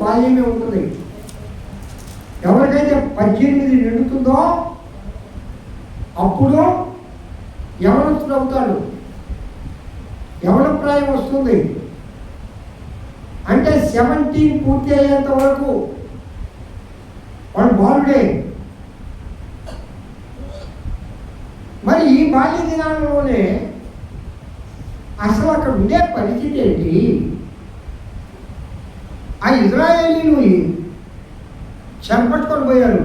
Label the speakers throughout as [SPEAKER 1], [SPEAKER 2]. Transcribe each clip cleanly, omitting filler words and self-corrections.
[SPEAKER 1] బాల్యమే ఉంటుంది. ఎవరికైతే 18 నిండుతుందో అప్పుడు యవనస్తుడు అవుతాడు. యవన ప్రాయం వస్తుంది. అంటే 17 పూర్తి అయ్యేంత వరకు వాడు బాలుడే. మరి ఈ బాల్య దినాలలోనే అసలు అక్కడ ఉండే పరిస్థితి ఏంటి? ఆ ఇజ్రాయేలీలు చెరపట్టుకొని పోయారు.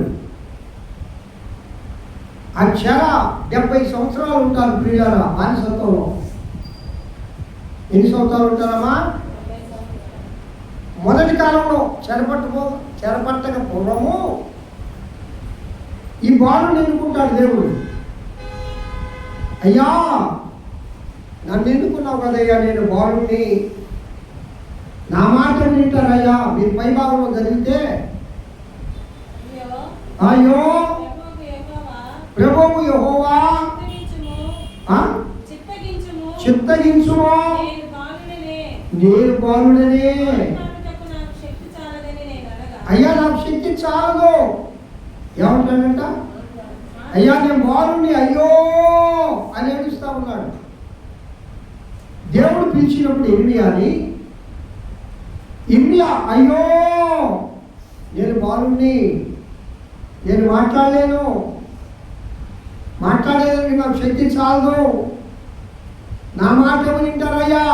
[SPEAKER 1] ఆ చెర 70 సంవత్సరాలు ఉంటారు ప్రియులారా బానిసత్వంలో. ఎన్ని సంవత్సరాలు ఉంటారమ్మా? మొదటి కాలంలో చెరపట్టక పూర్వము ఈ బాలుని ఎన్నుకుంటాడు దేవుడు. అయ్యా నన్ను ఎన్నుకున్నావు కదయ్యా, నేను బాలుని, నా మాట వింటారయ్యా. మీరు పై భాగంలో జరిగితే అయ్యో ప్రభువు యెహోవా చిత్తగించుము, నేను బాలుడనే. అయ్యా నాకు శక్తి చాలదు. ఏమంటాడంట? అయ్యా నేను బాలుని అయ్యో అని ఏడుస్తా ఉన్నాడు. దేవుడు పిలిచినప్పుడు ఇర్మియా అయ్యో నేను బాలుని, నేను మాట్లాడలేదని నాకు శక్తి చాలదు, నా మాట వింటారయ్యా.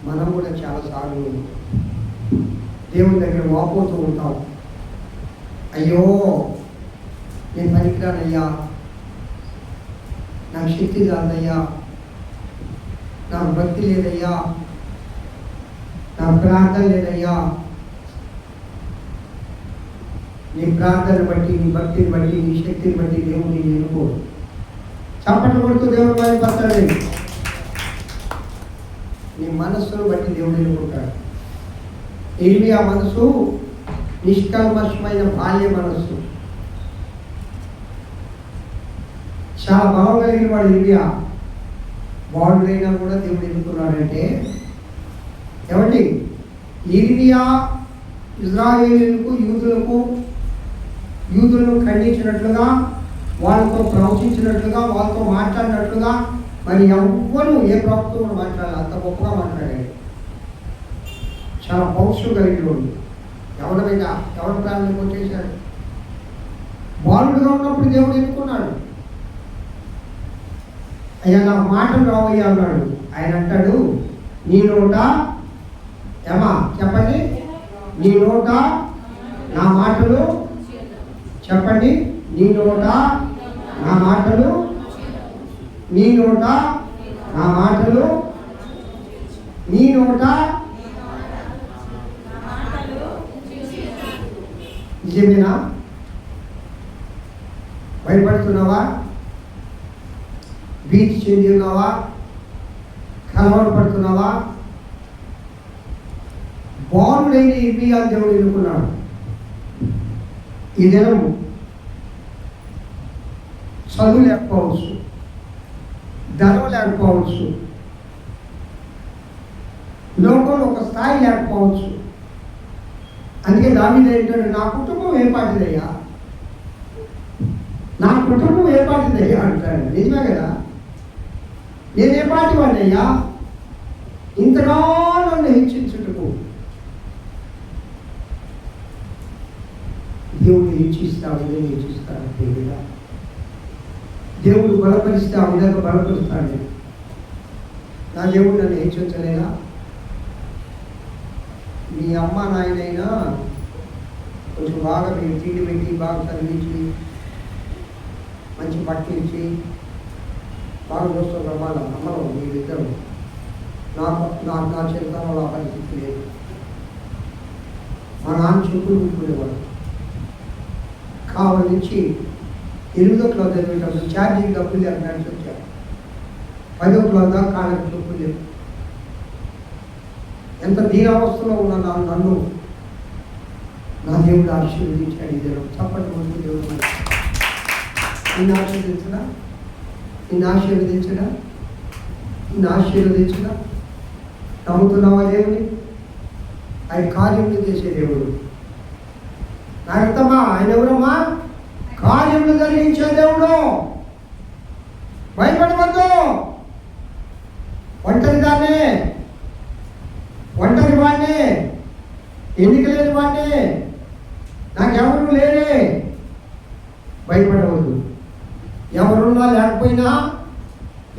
[SPEAKER 1] మనం కూడా చాలాసార్లు దేవుని దగ్గర వాపోతూ ఉంటాం. అయ్యో నేను పనికిరానయ్యా, నాకు శక్తి కాదయ్యా, నాకు భక్తి లేదయ్యా, నాకు ప్రార్థన లేదయ్యా. నీ ప్రార్థన బట్టి, నీ భక్తిని బట్టి, నీ శక్తిని బట్టి దేవుని ఎన్నుకో. చప్పట్లు కొడుతూ దేవుడు బయలుపడతాడు. నీ మనస్సును బట్టి దేవుడు ఎన్నుకుంటాడు. ఇర్మియా మనసు నిష్కల్మషమైన బాల్య మనస్సు, చాలా బలం కలిగిన వాడు ఇర్మియా. బాలుడైనా కూడా దేవుడు ఎన్నుకున్నాడంటే ఏమండి? ఇర్మియా ఇజ్రాయేలీయులకు యూదులను ఖండించినట్లుగా, వాళ్ళతో ప్రవచించినట్లుగా, వాళ్ళతో మాట్లాడినట్లుగా మరి ఎవ్వరూ ఏ ప్రవక్తను మాట్లాడాలి, అంత గొప్పగా మాట్లాడాడు. చాలా పౌరుషం కలిగిన వాడు. ఎవరి ప్రాణాన్ని కొట్టేశాడు. బాలుడుగా ఉన్నప్పుడు దేవుడు ఎన్నుకున్నాడు. అయ్యా నాకు మాటలు రావయ్యా అన్నాడు. ఆయన అంటాడు, నీ నోట ఏమా చెప్పండి, నీ నోట నా మాటలు చెప్పండి, నీ నోట నా మాటలు, నీ నోట నా మాటలు, నీ నోట. నిజమేనా? భయపడుతున్నావా? భీతి చెంది ఉన్నావా? కలవరపడుతున్నావా? బాలుడైన ఇర్మియా దేవుడు ఎన్నుకున్నాడు. ఈ దినం చదువు లేకపోవచ్చు, ధనం లేకపోవచ్చు, లోకంలో ఒక స్థాయి లేకపోవచ్చు. అందుకే దావీదు ఏంటంటే నా కుటుంబం ఏ పాటిదయ్యా, నా కుటుంబం ఏ పాటిదయ్యా అంటాడు. నిజమే కదా? నేనే పాటి వాడినయ్యా, ఇంతగా నన్ను హెచ్చించుటకు. దేవుడు హెచ్చిస్తే ఆ విధంగా హెచ్చిస్తాడు. దేవుడు బలపరిస్తే ఆ విధంగా బలపరుస్తాడు. నా దేవుడు నన్ను హెచ్చించలేదా? మీ అమ్మ నాయనైనా కొంచెం బాగా మీరు తిండి పెట్టి, బాగా చదివించి, మంచి బట్టలు ఇచ్చి బాగా చూస్తున్న అమ్మలో మీరిద్దరు నా చిన్నతనంలో ఆ పరిస్థితి లేదు. మా నాన్న చెప్పులు కుట్టుకునేవాడు. కావాలి నుంచి 8వ క్లాస్ చదివేటప్పుడు ఛార్జింగ్ డబ్బులు లేక నడిచి వచ్చాడు. 10వ క్లాస్ దాకా కాళ్ళకి చెప్పులు లేదు. ఎంత దీనావస్థలో ఉన్న నన్ను నా దేవుడు ఆశీర్వదించాడు. ఈ దేవుడు చప్పటి ముందు దేవుడు నిన్ను ఆశీర్వదించడా, నిన్ను ఆశీర్వదించడా, నిన్ను ఆశీర్వదించడా? నమ్ముతున్నావా దేవుని? ఆయన కార్యములు చేసే దేవుడు. నాకు అర్థమా? ఆయన ఎవరమ్మా? కార్యములు జరిగించే దేవుడు. భయపడవద్దు. ఒంటరి దాన్నే, ఒంటరి వాడిని, ఎన్నిక లేని వాడిని, నాకెవరు లేరే, భయపడవద్దు. ఎవరున్నా లేకపోయినా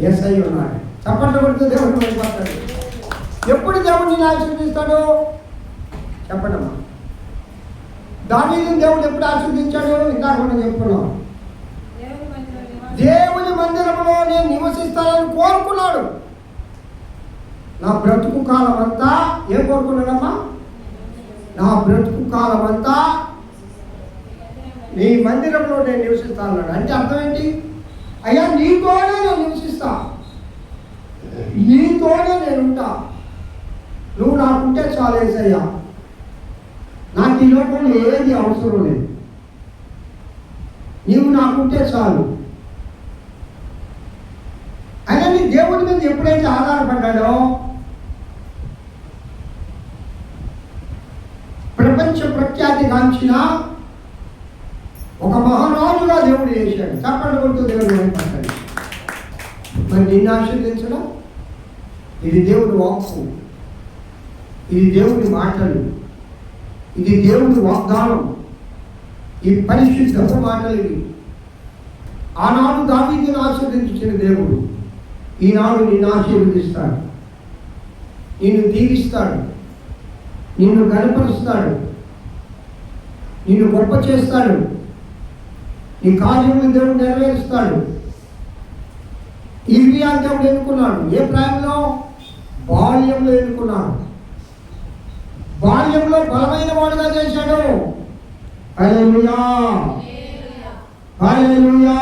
[SPEAKER 1] యేసయ్య ఉన్నాడు. చప్పట్లు కొడుతూ దేవుడు భయపడతాడు. ఎప్పుడు దేవుడు నిన్ను ఆశీర్వదిస్తాడు చెప్పండమ్మా. దావీదును దేవుడు ఎప్పుడు ఆశీర్వదించాడు? ఇందాక మనం చెప్పుకున్నాం. దేవుని మందిరంలో నేను నివసిస్తానని కోరుకున్నాడు. నా బ్రతుకు కాలం అంతా ఏం కోరుకున్నాడమ్మా? నా బ్రతుకు కాలం అంతా నీ మందిరంలో నేను నివసిస్తాను. అంటే అర్థం ఏంటి? అయ్యా నీతోనే నేను నివసిస్తా, నీతోనే నేను ఉంటా, నువ్వు నాకుంటే చాలు యేసయ్యా, నాకు ఈ లోకంలో ఏది అవసరం లేదు, నీవు నాకుంటే చాలు అని దేవుడి మీద ఎప్పుడైతే ఆధారపడ్డాడో ప్రపంచ ప్రఖ్యాతి గాంచిన ఒక మహారాజుగా దేవుడు చేశాడు. చప్పట్లు కొడుతూ దేవుడు భయపడ్డాడు. మరి నిన్ను ఆశీర్వదించడా? ఇది దేవుడి వాక్కు, ఇది దేవుడి మాటలు, ఇది దేవుడి వాగ్దానం, ఈ పరిశుద్ధ మాటలు ఇవి. ఆనాడు దావీదును ఆశీర్వదించిన దేవుడు ఈనాడు నిన్ను ఆశీర్వదిస్తాడు, నిన్ను దీవిస్తాడు, నిన్ను గణపరుస్తాడు, నిన్ను గొప్ప చేస్తాడు, నీ కార్యములు దేవుడు నెరవేరుస్తాడు. ఇర్మియా దేవుడు ఎన్నుకున్నాడు. ఏ ప్రాయంలో? బాల్యంలో ఎన్నుకున్నాడు. బాల్యంలో బలమైన వాడుగా చేశాడు. హల్లెలూయా, హల్లెలూయా.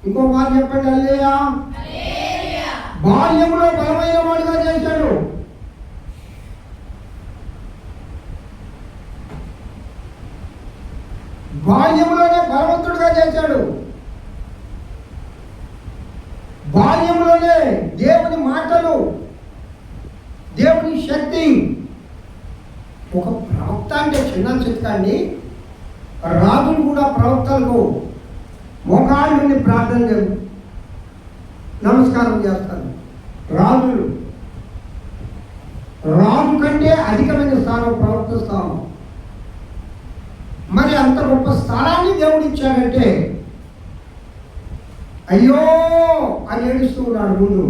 [SPEAKER 1] ఇంకో మాట చెప్పండి, హల్లెలూయా. బాల్యంలో బలమైన వాడుగా చేశాడు. బాల్యంలోనే బలవంతుడిగా చేశాడు. బాల్యంలోనే దేవుని మాటలు, దేవుని శక్తి. ఒక ప్రవక్త అంటే చిన్న చిత్కాన్ని, రాజులు కూడా ప్రవక్తలకు మోకాళ్ళ నుండి ప్రార్థన నమస్కారం చేస్తారు. రాజులు, రాజు కంటే అధికమైన స్థానం ప్రవక్త స్థానం. మరి అంత గొప్ప స్థానాన్ని దేవుడు ఇచ్చాడంటే అయ్యో అని ఏడుస్తూ ఉన్నాడు. ముందు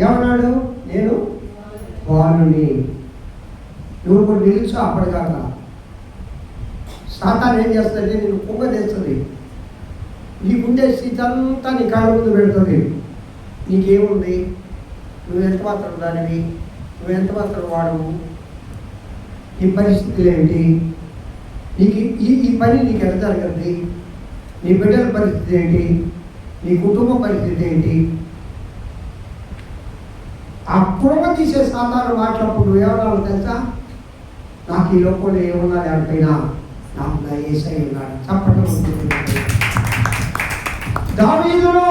[SPEAKER 1] ఏమన్నాడు? నేను బాలుని. నువ్వు కూడా నిలుచు. అప్పటిదాకా సాతాను ఏం చేస్తుందంటే నేను కుంగదేస్తుంది, నీకుండే స్థితి అంతా నీ కాళ్ళ ముందు పెడుతుంది. నీకేముంది? నువ్వు ఎంత మాత్రం దానివి, నువ్వు ఎంత మాత్రం వాడవు, నీ పరిస్థితులు ఏమిటి, నీకు ఈ పని నీకు ఎంత జరగద్ది, నీ బిడ్డల పరిస్థితి ఏంటి, నీ కుటుంబ పరిస్థితి ఏంటి? ఆ కుటుంబ తీసే సాధారణ మాట్లాడప్పుడు నువ్వేమన్నా తెలుసా? నాకు ఈ లోపల ఏమన్నా లేకపోయినా నాకు నా యేసయ్య ఉన్నాడు. చప్పట్లు. దావీదును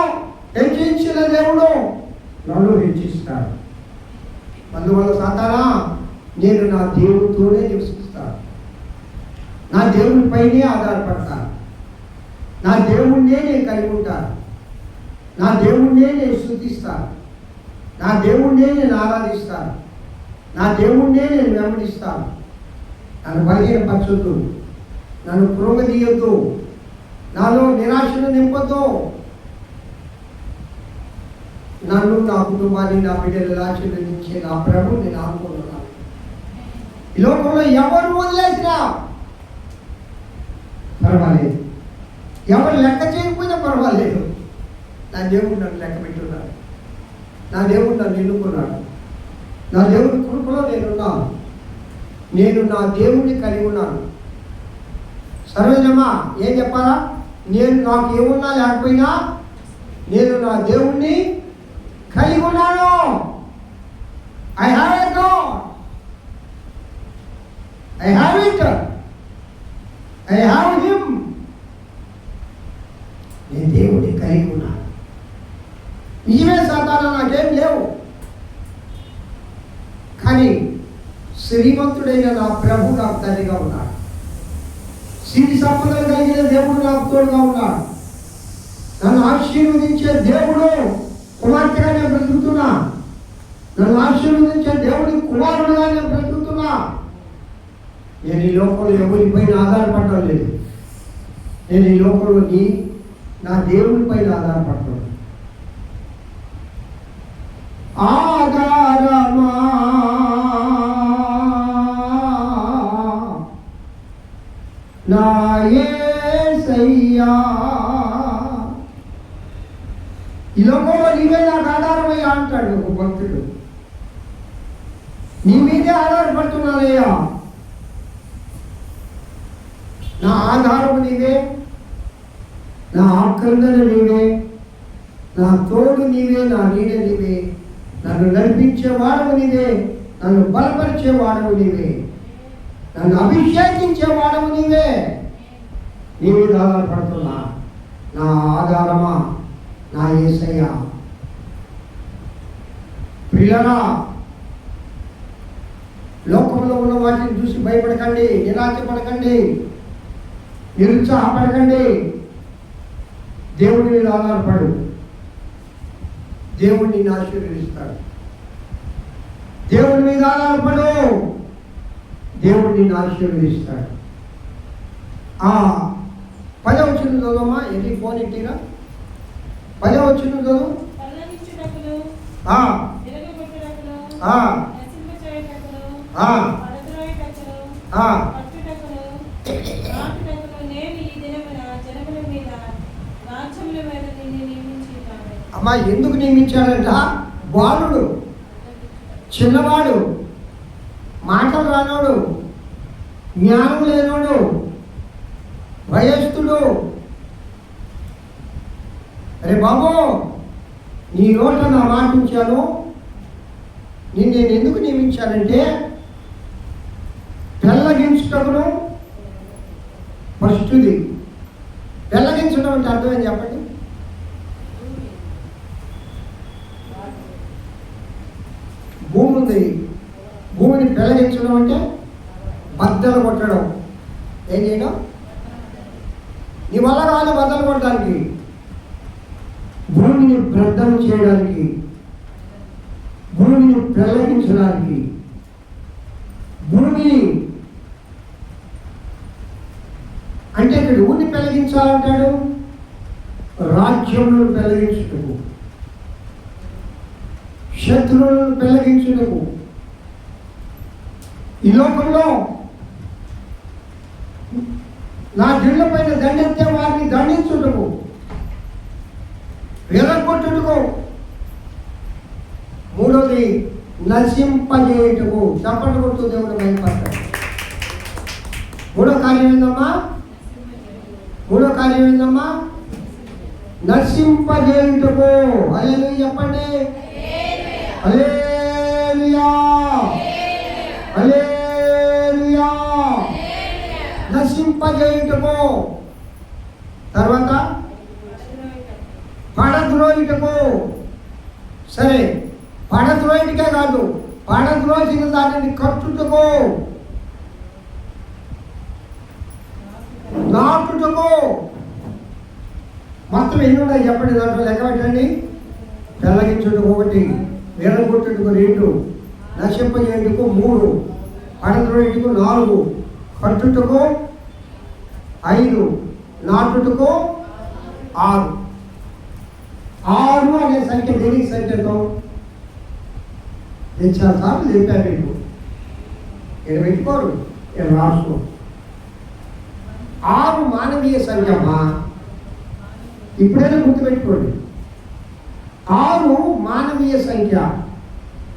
[SPEAKER 1] హెచ్చించిన దేవుడు నన్ను హెచ్చిస్తాడు. అందువల్ల సాతానా, నేను నా దేవుడితోనే నివసిస్తాను, నా దేవుని పైనే ఆధారపడతాను, నా దేవుణ్ణే నేను కలిగి ఉంటాను, నా దేవుణ్ణే నేను స్తుతిస్తాను, నా దేవుణ్ణే నేను ఆరాధిస్తాను, నా దేవుణ్ణే నేను వెంబడిస్తాను. నన్ను బలహీనపరచొద్దు, నన్ను కృంగదీయొద్దు, నాలో నిరాశను నింపొద్దు. నన్ను, నా కుటుంబాన్ని, నా బిడ్డలు ఆశీర్వదించే నా ప్రభు నేను ఆనుకుంటున్నాను. ఈ లోకంలో ఎవరు వదిలేసినా పర్వాలేదు, ఎవరు లెక్క చేయకపోయినా పర్వాలేదు, నా దేవుడు నన్ను లెక్క పెట్టున్నాడు, నా దేవుడు నన్ను ఎన్నుకున్నాడు, నా దేవుడి కృపలో నేనున్నాను, నేను నా దేవుడిని కలిగి ఉన్నాను. సర్వజమా ఏం చెప్పాలా? నేను నాకు ఏమున్నా లేకపోయినా నేను నా దేవుణ్ణి కలిగి ఉన్నాను. I have a God, I have it, I have him. నేను దేవుడిని కలిగి ఉన్నాను. నిజమే సాతానా, నాకేం లేవు, కానీ శ్రీమంతుడైన నా ప్రభు నాకు తండ్రిగా ఉన్నాడు. సిరి సంపదలు కలిగిన దేవుడు నాకు తోడుగా ఉన్నాడు. నన్ను ఆశీర్వదించే దేవుడు కుమార్తెగా నేను బ్రతుకుతున్నా. నన్ను ఆశీర్వదించే దేవుడి కుమారుడుగా నేను బ్రతుకుతున్నా. నేను ఈ లోకంలో ఎవరిపైన ఆధారపడటం లేదు. నేను ఈ లోకంలోని నా దేవుడి పైన ఆధారపడతాను. ఆధారమా నా యేసయ్యా, ఈ లోకంలో నీవే నాకు ఆధారమయ్యా అంటాడు ఒక భక్తుడు. నీ మీదే ఆధారపడుతున్నానయ్యా. నా ఆధారము నీవే, నా ఆక్రందన నీవే, నా తోడు నీవే, నా నీడ నీవే, నన్ను నడిపించేవాడవు నీవే, నన్ను బలపరిచేవాడవు నీవే, నన్ను అభిషేకించేవాడవు నీవే. నీ మీద ఆధారపడుతున్నా. నా ఆధారమా నా యేసయ్యా. ప్రియులారా, లోకంలో ఉన్న వాటిని చూసి భయపడకండి, నిరాశపడకండి, నిరుత్సాహపడకండి. దేవుడి మీద ఆధారపడు. దేవుడిని ఆశీర్వదిస్తాడు. దేవుడి మీద ఆధారపడు, దేవుడిని ఆశీర్వదిస్తాడు. 10వ వచనం చదవమ్మా. ఎన్ని ఫోన్ ఇట్టిరా? 10వ వచనం చదువు. అమ్మా, ఎందుకు నియమించాడంట? బాలుడు, చిన్నవాడు, మాటలు రానోడు, జ్ఞానం లేనోడు, వయస్సుడు. అరే బాబు, నీ నోట నా మాట ఉంచాను. నేను ఎందుకు నియమించానంటే పెళ్ళగించుటకును. ఫస్ట్ది పెళ్ళగించడం అంటే అర్థమని చెప్పండి. భూమి ఉంది, భూమిని పెళ్ళగించడం అంటే బద్దలు కొట్టడం. ఏం చేయడం? నీ వల్ల కాదు బద్దలు కొట్టడానికి, భూమిని బ్రద్దం చేయడానికి, భూమిని పెళ్ళగించడానికి, భూమిని అంటే ఇక్కడ ఊరిని పెళ్ళగించాలంటాడు. రాజ్యములను పెళ్ళగించుటకు, శత్రువులను పెళ్ళగించుటకు, ఈ లోకంలో నా దిళ్ళ పైన దండెత్తే వారిని దండించుటకు, వెలగొట్టుటకు. మూడోది నశింపజేయుటకు. చప్పట్లు కొట్టు దేవుడు భయపడతాడు. మూడో కార్యం ఏందమ్మా? నశింపజేయుటకు. హల్లెలూయా చెప్పండి. హల్లెలూయా, హల్లెలూయా. నశింపజేయుటకు. తర్వాత పడద్రోయుటకు. సరే, పడద్రోయుడికే కాదు, పడద్రోసిన దానిని కట్టుటకు, నాటుటకు. మొత్తం ఎన్ని ఉన్నాయి చెప్పండి, దాంట్లో లెక్క పెట్టండి. పెళ్ళగించుటకు 1, విరగొట్టుటకు 2, నశింపజేయుటకు 3, పడద్రోయుటకు 4, కట్టుటకు 5, నాటుటకు 6. 6 అనే సంఖ్య దేనికి సంఖ్యతో? నేను చాలాసార్లు చెప్పాను మీకు, నేను పెట్టుకోరు, నేను రాసుకో. 6 మానవీయ సంఖ్యమ్మా. ఇప్పుడైనా గుర్తుపెట్టుకోండి. 6 మానవీయ సంఖ్య.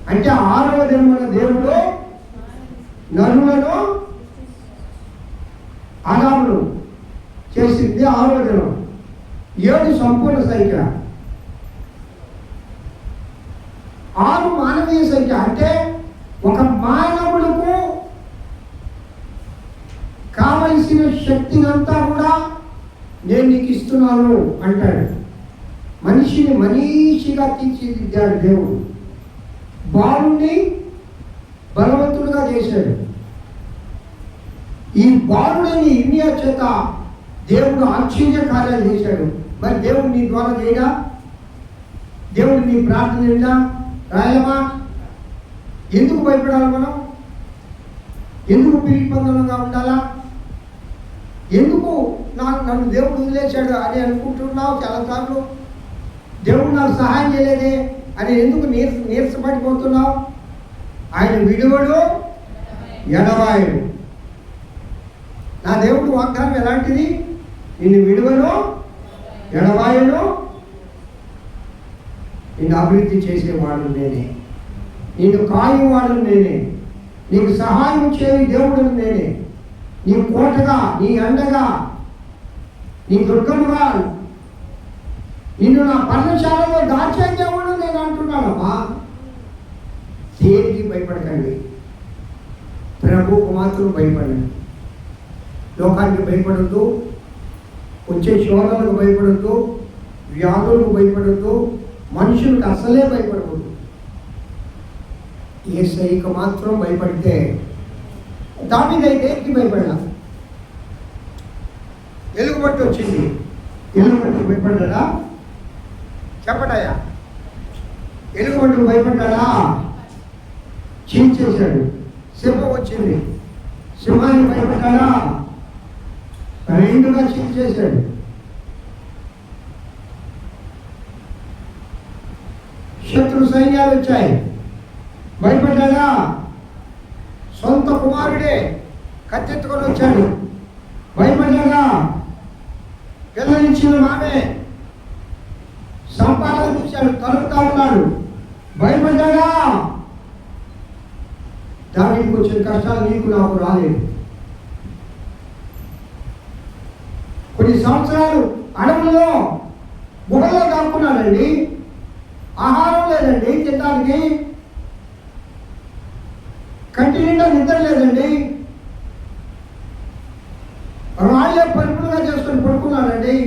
[SPEAKER 1] అంటే 6వ దినమున దేవుడు నరులను ఆదామును చేసింది 6వ దినం. 7 సంపూర్ణ సంఖ్య. 6 మానవీయ సంఖ్య. అంటే ఒక మానవులకు కావలసిన శక్తినంతా కూడా నేను నీకు ఇస్తున్నాను అంటాడు. మనిషిని మనిషిగా తీర్చిదిద్దాడు దేవుడు. బాలుని బలవంతుడుగా చేశాడు. ఈ బాలుడైన ఇర్మియా చేత దేవుడు ఆశ్చర్య కార్యాలు చేశాడు. మరి దేవుడు నీ ద్వారా చేయడా? దేవుడు నీ ప్రార్థన చేయడా? రాయలమా? ఎందుకు భయపడాలి మనం? ఎందుకు పిలిపందనంగా ఉండాలా? ఎందుకు నన్ను దేవుడు వదిలేశాడు అని అనుకుంటున్నావు చాలాసార్లు? దేవుడు నాకు సహాయం చేయలేదే అని ఎందుకు నీరసపడిపోతున్నావు? ఆయన విడువడు, ఎడబాయడు. నా దేవుడు వాగ్దానం ఎలాంటిది? నిన్ను విడువను, ఎడబాయను, నిన్ను అభివృద్ధి చేసేవాడు నేనే, నిన్ను కాయువాడు నేనే, నీకు సహాయం చేయు దేవుడు నేనే, నీ కోటగా, నీ అండగా, నీ దుర్గముగా, నిన్ను నా పర్ణశాలలో దాచే దేవుడు నేను అంటున్నానమ్మా. దేనికి భయపడకండి, ప్రభువుకు మాత్రం భయపడండి. లోకానికి భయపడద్దు, వచ్చే శోధనలకు భయపడద్దు, వ్యాధులకు భయపడద్దు, మనుషులకు అసలే భయపడకూడదు. యేసయ్యకు మాత్రం భయపడితే దావీదైతే దేనికి భయపడ్డా? ఎలుగుబట్టి వచ్చింది, ఎలుగుబట్టి భయపడ్డా? చెప్పడయ్యా, ఎలుగుబట్టి భయపడ్డా? చీల్చేశాడు. సింహం వచ్చింది, సింహాన్ని భయపడ్డా? రెండుగా చీల్చేశాడు. శత్రు సైన్యాలు వచ్చాయి, భయపడ్డా? సొంత కుమారుడే కత్తెత్తుకొని వచ్చాడు, భయపడ్డా? పిల్లనిచ్చిన మామే సంపాదించాడు, తలుపుతా ఉన్నాడు, భయపడ్డా? దానికి వచ్చిన కష్టాలు నీకు నాకు రాలేదు. కొన్ని సంవత్సరాలు అడవుల్లో గుహల్లో దాక్కున్నాడండి, ఆహారం లేదండి, తినడానికి కంటి నిండా నిద్ర లేదండి, రాళ్ళే పరుపులుగా చేసుకొని పడుకున్నాడండి,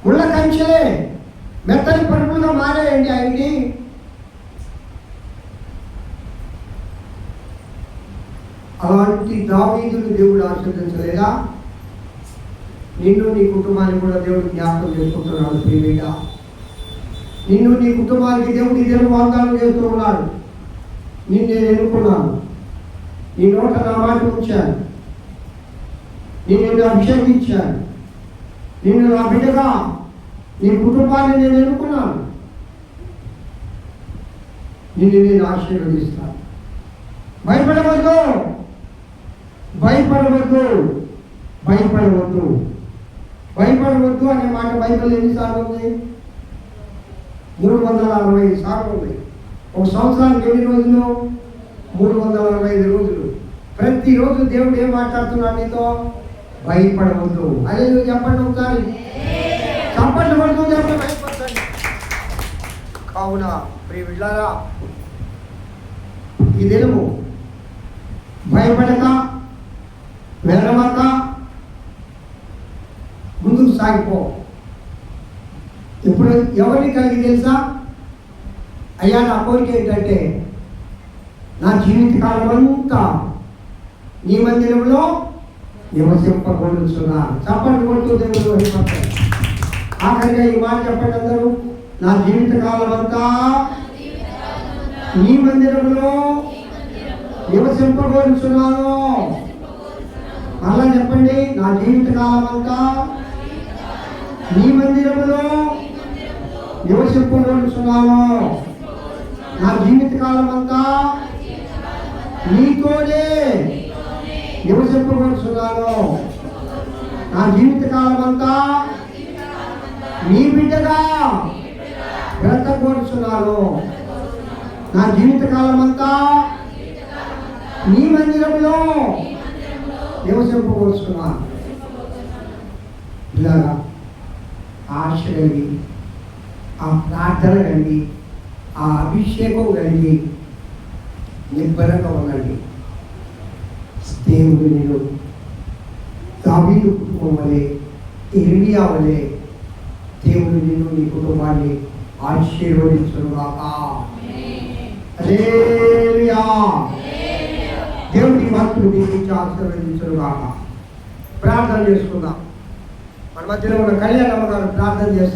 [SPEAKER 1] ముళ్ళ కంచెలే మెత్తని పరుపులుగా మారాయండి ఆయనకి. అలాంటి దావీదును దేవుడు ఆశీర్వదించలేదా? నిన్ను నీ కుటుంబాన్ని కూడా దేవుడు జ్ఞాపకం చేసుకుంటున్నాడు. ప్రియగా నిన్ను నీ కుటుంబానికి దేవుడు ఇదే వాగ్దానం చేస్తూ ఉన్నాడు. నిన్ను నేను ఎన్నుకున్నాను, నీ నోట నా మాట ఉంచాను, నిన్ను అభిషేకించాను, నిన్ను నా బిడ్డగా, నీ కుటుంబాన్ని నేను ఎన్నుకున్నాను, నిన్ను నేను ఆశీర్వదిస్తాను. భయపడవద్దు, భయపడవద్దు, భయపడవద్దు, భయపడవద్దు అనే మాట బైబిల్ ఎన్నిసార్లు ఉంది? 365 సార్లు ఉంది. ఒక సంవత్సరానికి ఎన్ని రోజులు? 365 రోజులు. ప్రతిరోజు దేవుడు ఏం మాట్లాడుతున్నాడు నీతో? భయపడవద్దు. అదే నువ్వు చెప్పండి ఒకసారి, చెప్పండి పడుతూ చెప్పండి, భయపడతాను. కావున ప్రియ బిడ్డలారా, ఈ దినము భయపడక, వెరవక ముందుకు సాగిపో. ఇప్పుడు ఎవరిని కలిగి తెలుసా? అయ్యా నా కోరిక ఏంటంటే నా జీవితకాలం అంతా నీ మందిరంలో నివసింపగలుగుతున్నా. చప్పట్లు కొడుతూ దేవుడు వహిపడతాడు. ఆఖరిగా ఈ మాట చెప్పండి అందరూ, నా జీవితకాలం అంతా నీ మందిరంలో నివసింపగలుగుతున్నాను. మళ్ళా చెప్పండి, నా జీవితకాలం అంతా నీ మందిరంలో నివసింపగలుగుతున్నాను. నా జీవితకాలం అంతా నీతోనే నివసింపగలుగుతున్నాను. నా జీవితకాలం అంతా నీ బిడ్డగా బ్రతకగలుగుతున్నాను. నా జీవితకాలం అంతా నీ మందిరంలో నివసింపగలుగుతున్నాను. ఇలాగా ఆశ కలిగి, ఆ ప్రార్థన కలిగి, ఆ అభిషేకం కలిగి నిబ్బరంగా ఉండండి. దేవుడు నేను దావీదు కుటుంబం వలె, ఇర్మియా వలె దేవుడు నిన్ను నీ కుటుంబాన్ని ఆశీర్వదించును గాక. హల్లెలూయా. దేవుడి వాక్యం దీవించి ఆశీర్వదించుగాక. ప్రార్థన చేసుకుందాం. మన మధ్యలో ఉన్న కళ్యాణమ్మ గారు ప్రార్థన చేస్తారు.